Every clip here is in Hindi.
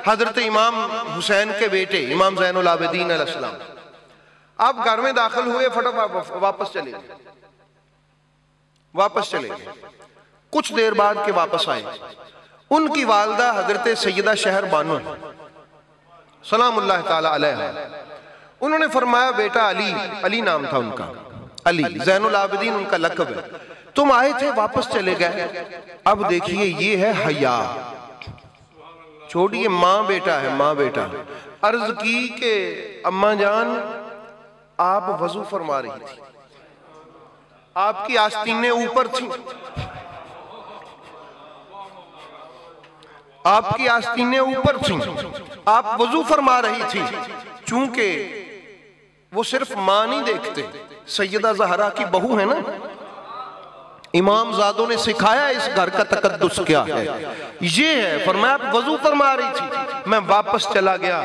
हजरत इमाम हुसैन के बेटे इमाम ज़ैनुल आबिदीन अलैहिस्सलाम, आप घर में दाखिल हुए, फटाफट वापस चले गए। कुछ देर बाद के वापस आए, उनकी वालदा हजरत सैयदा शहर बानो सलामुल्लाह ताला अलैहा, उन्होंने फरमाया बेटा अली, अली नाम था उनका, अली ज़ैनुल आबिदीन उनका लक़ब है, तुम आए थे वापस चले गए। अब देखिए ये है हया, छोड़िए माँ बेटा है, माँ बेटा। अर्ज की कि अम्मा जान आप वजू फरमा रही थी, आपकी आस्तीनें ऊपर थी, आपकी आस्तीनें ऊपर थी, आप वजू फरमा रही थी। चूंकि वो सिर्फ मां नहीं देखते, सैयदा ज़हरा की बहू है ना, इमाम ज़ादों ने सिखाया इस घर का तकद्दुस क्या है, ये है। फरमाया आप वजू फरमा रही थी, मैं वापस चला गया।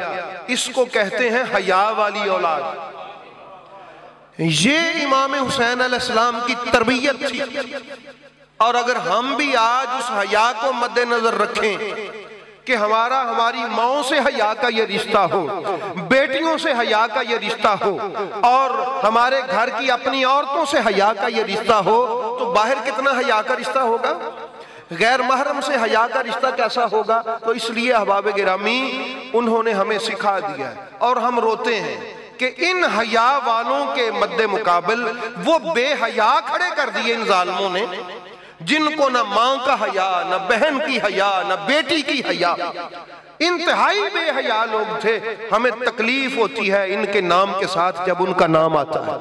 इसको कहते हैं हया वाली औलाद। ये इमाम हुसैन अलैहिस्सलाम की तरबियत थी। और अगर हम भी आज उस हया को मद्देनजर रखें कि हमारी माओं से हया का ये रिश्ता हो, बेटियों से हया का ये रिश्ता हो, और हमारे घर की अपनी औरतों से हया का ये रिश्ता हो, तो बाहर कितना हया का रिश्ता होगा, गैर महरम से हया का रिश्ता कैसा होगा। तो इसलिए अहबाब गिरामी उन्होंने हमें सिखा दिया है, और हम रोते हैं कि इन हया वालों के मद्दे मुकाबिल वो बेहया खड़े कर दिए इन जालिमों ने, जिनको न मां का हया, न बहन की हया, न बेटी की हया, इंतहाई बेहया लोग थे। हमें तकलीफ होती है इनके नाम के साथ जब उनका नाम आता है,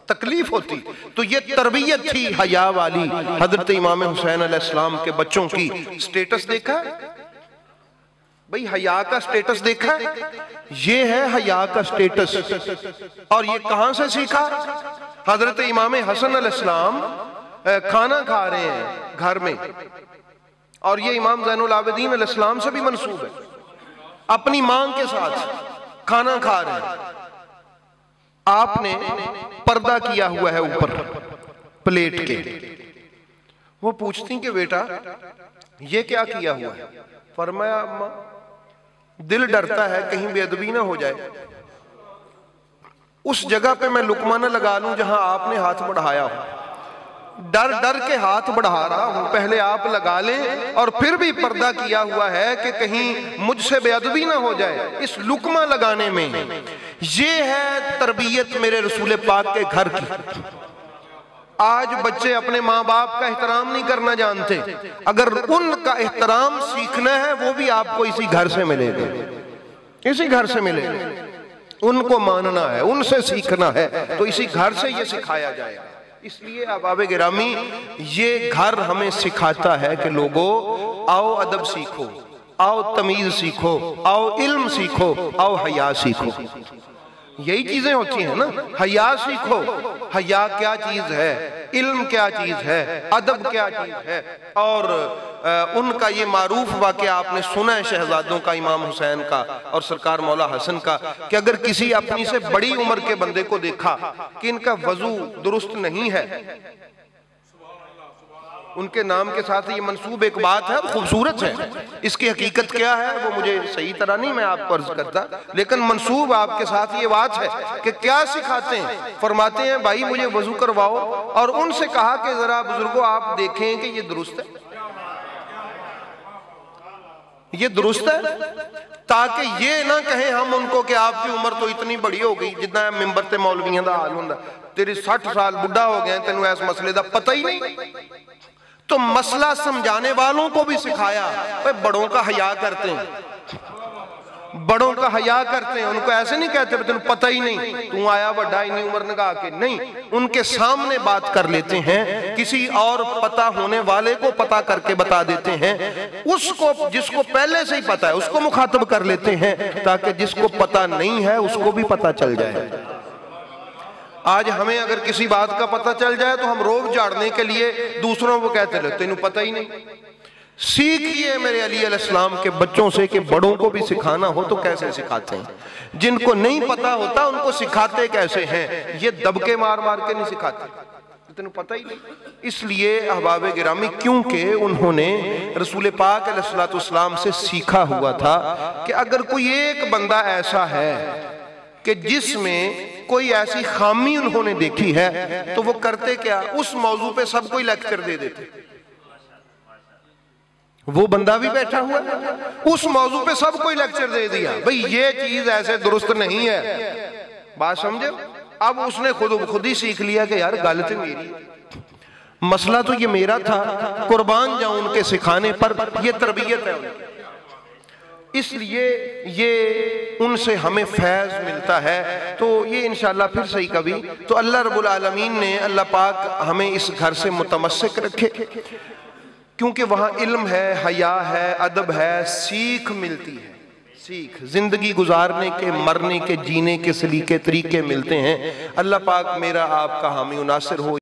तकलीफ होती। तो ये तरबियत थी हया वाली हजरत इमाम हुसैन अलैहिस्सलाम के बच्चों की। स्टेटस देखा भाई, हया का स्टेटस देखा, ये है हया का स्टेटस। और ये कहां से सीखा? हजरत इमाम हसन अलैहिस्सलाम खाना खा रहे हैं घर में, और ये इमाम ज़ैनुल आबिदीन अलैहिस्सलाम से भी मंसूब है, अपनी मां के साथ खाना खा रहे हैं। आपने पर्दा किया हुआ है ऊपर प्लेट के। वो पूछती कि बेटा ये क्या किया हुआ है? फरमाया अम्मा दिल डरता है कहीं बेअदबी ना हो जाए, उस जगह पे मैं लुकमा ना लगा लूं जहां आपने हाथ बढ़ाया हो। डर डर के हाथ बढ़ा रहा हूं, पहले आप लगा लें, और फिर भी पर्दा किया हुआ है कि कहीं मुझसे बेअदबी ना हो जाए इस लुकमा लगाने में। ये है तरबियत मेरे रसूल पाक के घर की। आज बच्चे अपने माँ बाप का एहतराम नहीं करना जानते। अगर उनका एहतराम सीखना है वो भी आपको इसी घर से मिलेगा, इसी घर से मिलेगा। उनको मानना है, उनसे सीखना है, तो इसी घर से ये सिखाया जाएगा। इसलिए अहबाब गिरामी ये घर हमें सिखाता है कि लोगों आओ अदब सीखो, आओ तमीज सीखो, आओ इल्म सीखो, आओ हया सीखो। यही चीजें होती हैं ना, हया सीखो, हया क्या चीज है, इल्म क्या चीज है, अदब क्या चीज है। और उनका ये मारूफ वाक़या आपने सुना है शहजादों का, इमाम हुसैन का और सरकार मौला हसन का, कि अगर किसी अपनी से बड़ी उम्र के बंदे को देखा कि इनका वजू दुरुस्त नहीं है, उनके नाम के साथ ये मंसूब एक बात है, खूबसूरत है, इसकी हकीकत क्या है वो मुझे सही तरह नहीं मैं आपको अर्ज करता, लेकिन मंसूब आपके साथ ये बात है कि क्या सिखाते हैं। फरमाते हैं भाई मुझे वजू करवाओ, और उनसे कहा कि जरा बुजुर्गों आप देखें कि ये दुरुस्त है, ये दुरुस्त है, ताकि ये ना कहें हम उनको कि आपकी उम्र तो इतनी बड़ी हो गई, जितना मिंबर ते मौलवियों का हाल होता, तेरे 60 साल बुढ़ा हो गए, तेन इस मसले का पता ही नहीं। तो मसला समझाने वालों को भी सिखाया, भाई बड़ों का हया करते हैं, बड़ों का हया करते हैं, उनको ऐसे नहीं कहते तेन पता ही नहीं, तू आया बड़ा इतनी उम्र लगा के, नहीं, उनके सामने बात कर लेते हैं, किसी और पता होने वाले को पता करके बता देते हैं, उसको जिसको पहले से ही पता है उसको मुखातब कर लेते हैं, ताकि जिसको पता नहीं है उसको भी पता चल जाए। आज हमें अगर किसी बात का पता चल जाए तो हम रोब झाड़ने के लिए दूसरों को कहते रहते तेनू पता ही नहीं। सीखिए मेरे अली अलैहिस्सलाम के बच्चों से कि बड़ों को भी सिखाना हो तो कैसे सिखाते हैं, जिनको नहीं पता होता उनको सिखाते कैसे हैं। ये दबके मार मार के नहीं सिखाते, तेन पता ही नहीं। इसलिए अहबाब गिरामी, क्योंकि उन्होंने रसूल पाक अलैहिस्सलाम से सीखा हुआ था कि अगर कोई एक बंदा ऐसा है कि जिसमें कोई ऐसी खामी उन्होंने देखी है तो वो करते क्या, उस मौजू पे सब कोई लेक्चर दे देते। वो बंदा भी बैठा हुआ उस मौजू पे सब कोई लेक्चर दे दिया, भाई ये चीज ऐसे दुरुस्त नहीं है, बात समझे। अब उसने खुद ही सीख लिया कि यार गलत मेरी, मसला तो ये मेरा था, कुर्बान जाऊं उनके सिखाने पर, ये तरबियत है उनकी। इसलिए ये उनसे हमें फैज मिलता है। तो ये इंशाल्लाह फिर सही कभी, तो अल्लाह रब्बुल आलमीन ने, अल्लाह पाक हमें इस घर से मुतमस्सिक रखे, क्योंकि वहाँ इल्म है, हया है, अदब है, सीख मिलती है, सीख जिंदगी गुजारने के, मरने के, जीने के सलीके तरीके मिलते हैं। अल्लाह पाक मेरा आपका हामी नासिर हो।